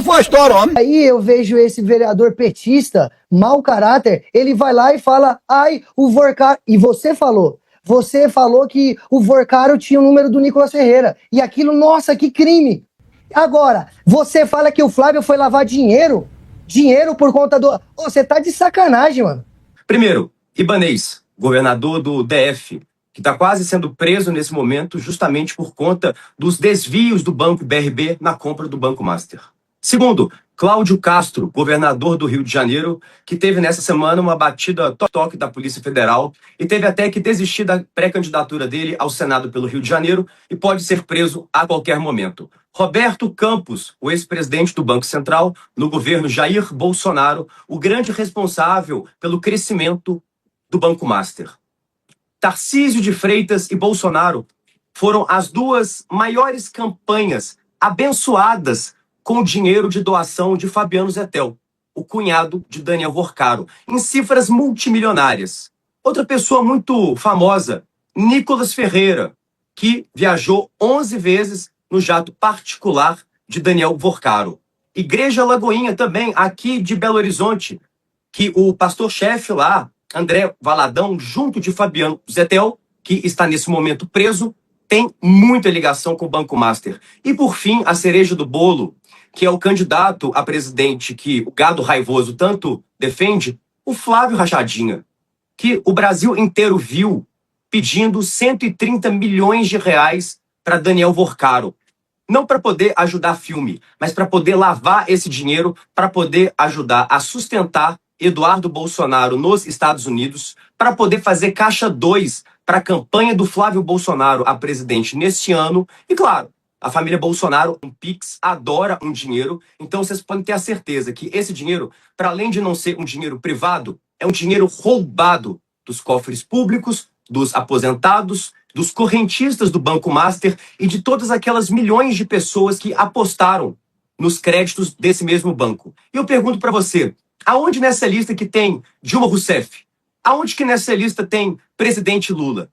já foi a história, homem. Aí eu vejo esse vereador petista, mau caráter, ele vai lá e fala, ai, o Vorcaro... E você falou que o Vorcaro tinha o número do Nicolas Ferreira. E aquilo, nossa, que crime. Agora, você fala que o Flávio foi lavar dinheiro? Dinheiro por conta do... Ô, você tá de sacanagem, mano. Primeiro, Ibanez, governador do DF, que está quase sendo preso nesse momento justamente por conta dos desvios do Banco BRB na compra do Banco Master. Segundo, Cláudio Castro, governador do Rio de Janeiro, que teve nessa semana uma batida toque da Polícia Federal e teve até que desistir da pré-candidatura dele ao Senado pelo Rio de Janeiro e pode ser preso a qualquer momento. Roberto Campos, o ex-presidente do Banco Central no governo Jair Bolsonaro, o grande responsável pelo crescimento do Banco Master. Tarcísio de Freitas e Bolsonaro foram as duas maiores campanhas abençoadas com o dinheiro de doação de Fabiano Zettel, o cunhado de Daniel Vorcaro, em cifras multimilionárias. Outra pessoa muito famosa, Nicolas Ferreira, que viajou 11 vezes no jato particular de Daniel Vorcaro. Igreja Lagoinha também, aqui de Belo Horizonte, que o pastor-chefe lá, André Valadão, junto de Fabiano Zettel, que está nesse momento preso, tem muita ligação com o Banco Master. E por fim, a cereja do bolo, que é o candidato a presidente que o gado raivoso tanto defende, o Flávio Rachadinha, que o Brasil inteiro viu pedindo 130 milhões de reais para Daniel Vorcaro. Não para poder ajudar filme, mas para poder lavar esse dinheiro, para poder ajudar a sustentar Eduardo Bolsonaro nos Estados Unidos, para poder fazer caixa 2 para a campanha do Flávio Bolsonaro a presidente neste ano. E claro, a família Bolsonaro, um Pix, adora um dinheiro. Então vocês podem ter a certeza que esse dinheiro, para além de não ser um dinheiro privado, é um dinheiro roubado dos cofres públicos, dos aposentados, dos correntistas do Banco Master e de todas aquelas milhões de pessoas que apostaram nos créditos desse mesmo banco. E eu pergunto para você, aonde nessa lista que tem Dilma Rousseff? Aonde que nessa lista tem presidente Lula?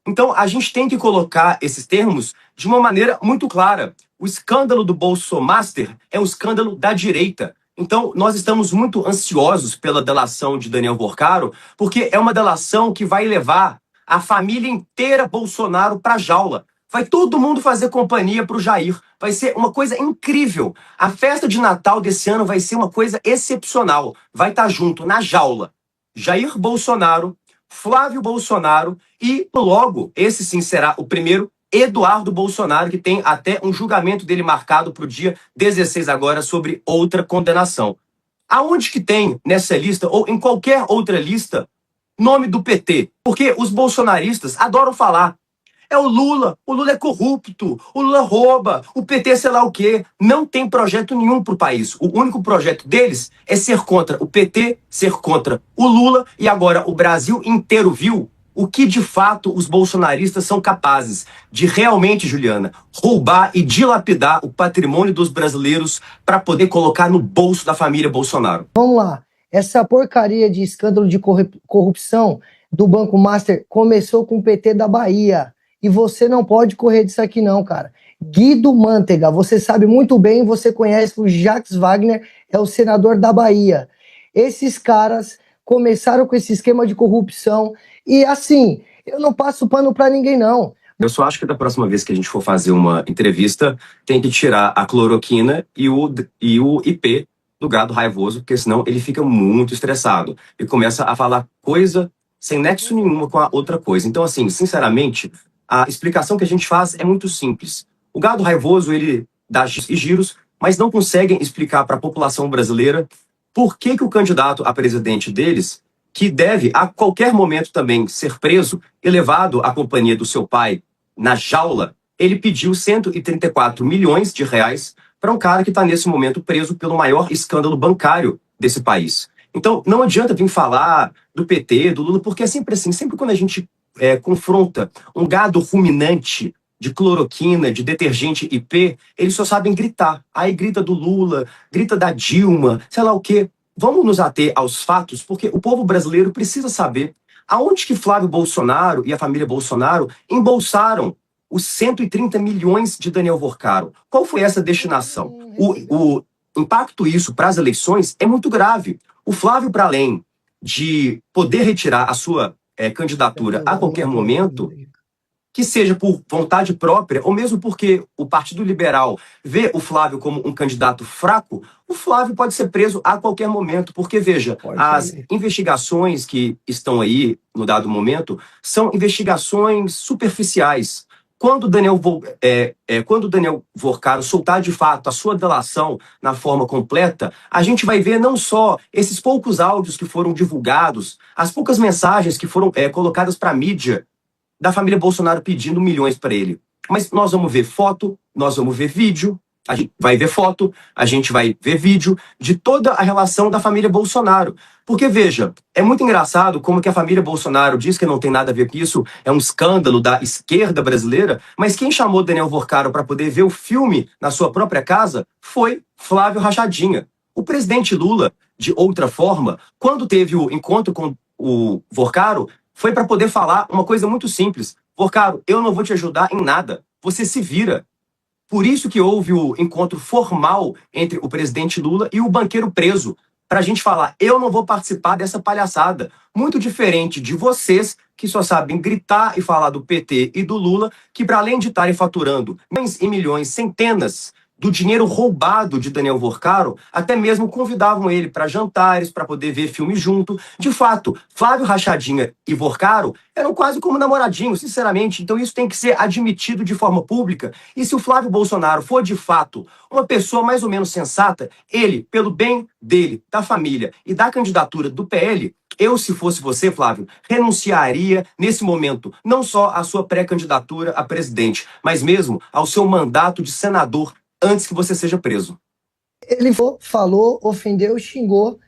Então, a gente tem que colocar esses termos de uma maneira muito clara. O escândalo do Bolsomaster é um escândalo da direita. Então, nós estamos muito ansiosos pela delação de Daniel Vorcaro, porque é uma delação que vai levar a família inteira Bolsonaro para a jaula. Vai todo mundo fazer companhia para o Jair. Vai ser uma coisa incrível. A festa de Natal desse ano vai ser uma coisa excepcional. Vai estar junto, na jaula, Jair Bolsonaro, Flávio Bolsonaro e, logo, esse sim será o primeiro, Eduardo Bolsonaro, que tem até um julgamento dele marcado para o dia 16 agora sobre outra condenação. Aonde que tem nessa lista, ou em qualquer outra lista, nome do PT? Porque os bolsonaristas adoram falar. É o Lula é corrupto, o Lula rouba, o PT sei lá o quê. Não tem projeto nenhum para o país. O único projeto deles é ser contra o PT, ser contra o Lula, e agora o Brasil inteiro viu o que de fato os bolsonaristas são capazes de realmente, Juliana, roubar e dilapidar o patrimônio dos brasileiros para poder colocar no bolso da família Bolsonaro. Vamos lá. Essa porcaria de escândalo de corrupção do Banco Master começou com o PT da Bahia. E você não pode correr disso aqui não, cara. Guido Mantega, você sabe muito bem, você conhece o Jacques Wagner, é o senador da Bahia. Esses caras começaram com esse esquema de corrupção e assim, eu não passo pano pra ninguém não. Eu só acho que da próxima vez que a gente for fazer uma entrevista, tem que tirar a cloroquina e o IP do gado raivoso, porque senão ele fica muito estressado e começa a falar coisa sem nexo nenhuma com a outra coisa. Então assim, sinceramente, a explicação que a gente faz é muito simples. O gado raivoso, ele dá giros, mas não conseguem explicar para a população brasileira por que o candidato a presidente deles, que deve a qualquer momento também ser preso e levado à companhia do seu pai na jaula, ele pediu 134 milhões de reais para um cara que está nesse momento preso pelo maior escândalo bancário desse país. Então, não adianta vir falar do PT, do Lula, porque é sempre assim, sempre quando a gente confronta um gado ruminante de cloroquina, de detergente IP, eles só sabem gritar. Aí grita do Lula, grita da Dilma, sei lá o quê. Vamos nos ater aos fatos, porque o povo brasileiro precisa saber aonde que Flávio Bolsonaro e a família Bolsonaro embolsaram os 130 milhões de Daniel Vorcaro. Qual foi essa destinação? impacto isso para as eleições é muito grave. O Flávio, para além de poder retirar a sua candidatura a qualquer momento, que seja por vontade própria, ou mesmo porque o Partido Liberal vê o Flávio como um candidato fraco, o Flávio pode ser preso a qualquer momento, porque, veja, as investigações que estão aí, no dado momento, são investigações superficiais. Quando o Daniel Vorcaro soltar de fato a sua delação na forma completa, a gente vai ver não só esses poucos áudios que foram divulgados, as poucas mensagens que foram colocadas para a mídia, da família Bolsonaro pedindo milhões para ele. Mas nós vamos ver foto, nós vamos ver vídeo, a gente vai ver foto, a gente vai ver vídeo de toda a relação da família Bolsonaro. Porque, veja, é muito engraçado como que a família Bolsonaro diz que não tem nada a ver com isso, é um escândalo da esquerda brasileira, mas quem chamou Daniel Vorcaro para poder ver o filme na sua própria casa foi Flávio Rachadinha. O presidente Lula, de outra forma, quando teve o encontro com o Vorcaro, foi para poder falar uma coisa muito simples. Vorcaro, eu não vou te ajudar em nada. Você se vira. Por isso que houve o encontro formal entre o presidente Lula e o banqueiro preso. Para a gente falar, eu não vou participar dessa palhaçada. Muito diferente de vocês, que só sabem gritar e falar do PT e do Lula, que para além de estarem faturando milhões e milhões, centenas, do dinheiro roubado de Daniel Vorcaro, até mesmo convidavam ele para jantares, para poder ver filme junto. De fato, Flávio Rachadinha e Vorcaro eram quase como namoradinhos, sinceramente. Então isso tem que ser admitido de forma pública. E se o Flávio Bolsonaro for, de fato, uma pessoa mais ou menos sensata, ele, pelo bem dele, da família e da candidatura do PL, eu, se fosse você, Flávio, renunciaria nesse momento, não só à sua pré-candidatura a presidente, mas mesmo ao seu mandato de senador antes que você seja preso. Ele falou, ofendeu, xingou.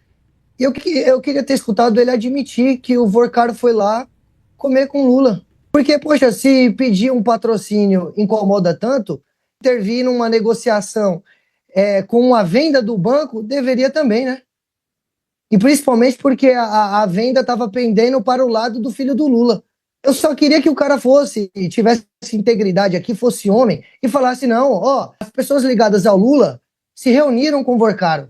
E eu queria ter escutado ele admitir que o Vorcaro foi lá comer com Lula. Porque, poxa, se pedir um patrocínio incomoda tanto, intervir numa negociação com a venda do banco, deveria também, né? E principalmente porque a venda estava pendendo para o lado do filho do Lula. Eu só queria que o cara fosse, tivesse integridade aqui, fosse homem, e falasse, não, ó, as pessoas ligadas ao Lula se reuniram com o Vorcaro.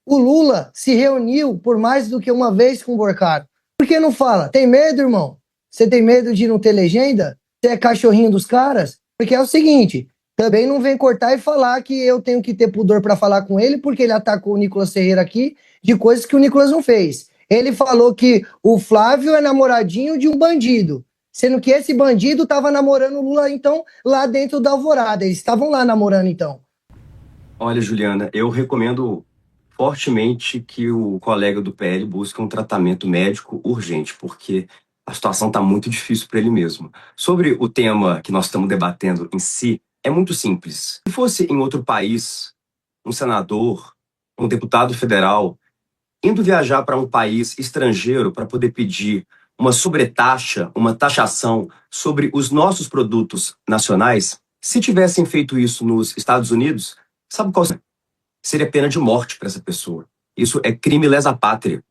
O Lula se reuniu por mais do que uma vez com o Vorcaro. Por que não fala? Tem medo, irmão? Você tem medo de não ter legenda? Você é cachorrinho dos caras? Porque é o seguinte, também não vem cortar e falar que eu tenho que ter pudor para falar com ele, porque ele atacou o Nicolas Ferreira aqui de coisas que o Nicolas não fez. Ele falou que o Flávio é namoradinho de um bandido, sendo que esse bandido estava namorando o Lula, então, lá dentro da Alvorada. Eles estavam lá namorando, então. Olha, Juliana, eu recomendo fortemente que o colega do PL busque um tratamento médico urgente, porque a situação está muito difícil para ele mesmo. Sobre o tema que nós estamos debatendo em si, é muito simples. Se fosse em outro país, um senador, um deputado federal, indo viajar para um país estrangeiro para poder pedir uma sobretaxa, uma taxação sobre os nossos produtos nacionais, se tivessem feito isso nos Estados Unidos, sabe qual seria pena de morte para essa pessoa? Isso é crime lesa pátria.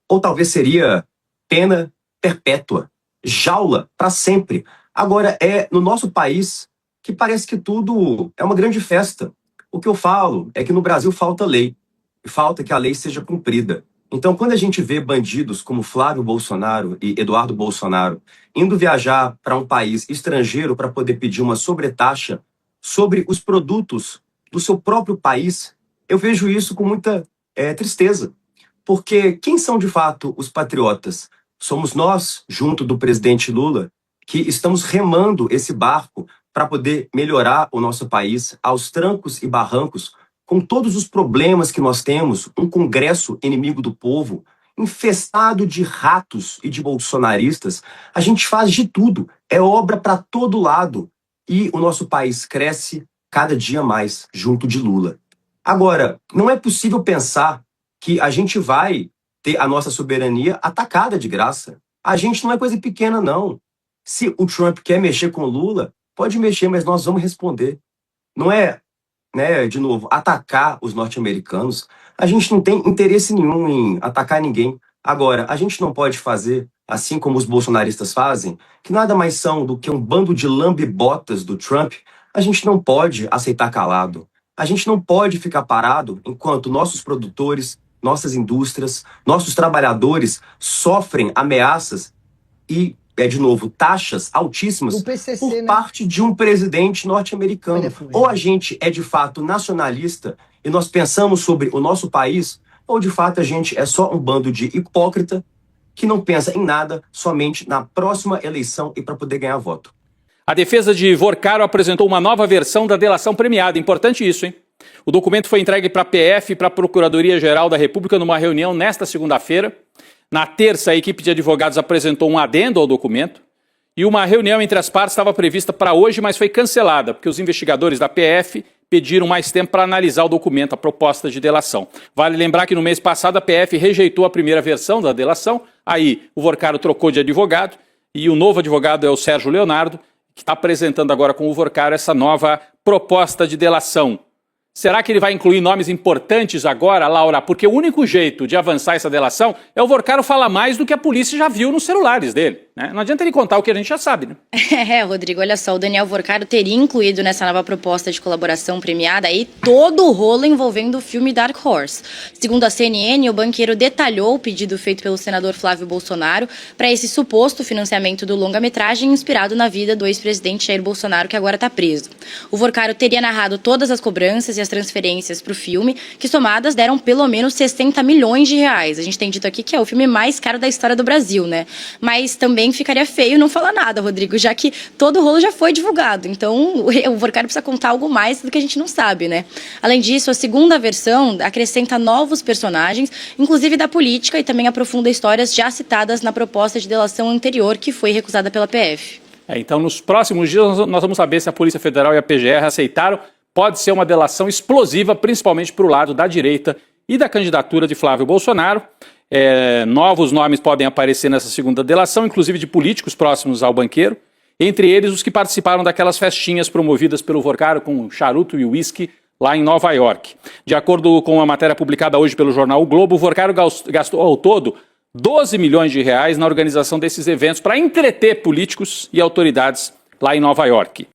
Ou talvez seria pena perpétua, jaula para sempre. Agora, é no nosso país que parece que tudo é uma grande festa. O que eu falo é que no Brasil falta lei. E falta que a lei seja cumprida. Então, quando a gente vê bandidos como Flávio Bolsonaro e Eduardo Bolsonaro indo viajar para um país estrangeiro para poder pedir uma sobretaxa sobre os produtos do seu próprio país, eu vejo isso com muita tristeza. Porque quem são de fato os patriotas? Somos nós, junto do presidente Lula, que estamos remando esse barco para poder melhorar o nosso país aos trancos e barrancos, com todos os problemas que nós temos, um Congresso inimigo do povo, infestado de ratos e de bolsonaristas. A gente faz de tudo, é obra para todo lado. E o nosso país cresce cada dia mais junto de Lula. Agora, não é possível pensar que a gente vai ter a nossa soberania atacada de graça. A gente não é coisa pequena, não. Se o Trump quer mexer com o Lula, pode mexer, mas nós vamos responder. Não é, de novo, atacar os norte-americanos. A gente não tem interesse nenhum em atacar ninguém. Agora, a gente não pode fazer, assim como os bolsonaristas fazem, que nada mais são do que um bando de lambe-botas do Trump. A gente não pode aceitar calado. A gente não pode ficar parado enquanto nossos produtores, nossas indústrias, nossos trabalhadores sofrem ameaças e, de novo, taxas altíssimas Do PCC, por né? parte de um presidente norte-americano. Olha, Ou a gente é de fato nacionalista e nós pensamos sobre o nosso país, ou de fato a gente é só um bando de hipócrita que não pensa em nada, somente na próxima eleição e para poder ganhar voto. A defesa de Vorcaro apresentou uma nova versão da delação premiada. Importante isso, hein? O documento foi entregue para a PF e para a Procuradoria-Geral da República numa reunião nesta segunda-feira. Na terça, a equipe de advogados apresentou um adendo ao documento. E uma reunião entre as partes estava prevista para hoje, mas foi cancelada, porque os investigadores da PF pediram mais tempo para analisar o documento, a proposta de delação. Vale lembrar que no mês passado a PF rejeitou a primeira versão da delação, aí o Vorcaro trocou de advogado e o novo advogado é o Sérgio Leonardo, que está apresentando agora com o Vorcaro essa nova proposta de delação. Será que ele vai incluir nomes importantes agora, Laura? Porque o único jeito de avançar essa delação é o Vorcaro falar mais do que a polícia já viu nos celulares dele, né? Não adianta ele contar o que a gente já sabe, né? Rodrigo, olha só, o Daniel Vorcaro teria incluído nessa nova proposta de colaboração premiada aí todo o rolo envolvendo o filme Dark Horse. Segundo a CNN, o banqueiro detalhou o pedido feito pelo senador Flávio Bolsonaro para esse suposto financiamento do longa-metragem inspirado na vida do ex-presidente Jair Bolsonaro, que agora está preso. O Vorcaro teria narrado todas as cobranças e as transferências para o filme, que somadas deram pelo menos 60 milhões de reais. A gente tem dito aqui que é o filme mais caro da história do Brasil, né? Mas também ficaria feio não falar nada, Rodrigo, já que todo o rolo já foi divulgado. Então, o Vorcaro precisa contar algo mais do que a gente não sabe, né? Além disso, a segunda versão acrescenta novos personagens, inclusive da política, e também aprofunda histórias já citadas na proposta de delação anterior, que foi recusada pela PF. Então, nos próximos dias, nós vamos saber se a Polícia Federal e a PGR aceitaram. Pode ser uma delação explosiva, principalmente para o lado da direita e da candidatura de Flávio Bolsonaro. Novos nomes podem aparecer nessa segunda delação, inclusive de políticos próximos ao banqueiro, entre eles os que participaram daquelas festinhas promovidas pelo Vorcaro com charuto e uísque lá em Nova York. De acordo com a matéria publicada hoje pelo jornal O Globo, o Vorcaro gastou ao todo 12 milhões de reais na organização desses eventos para entreter políticos e autoridades lá em Nova York.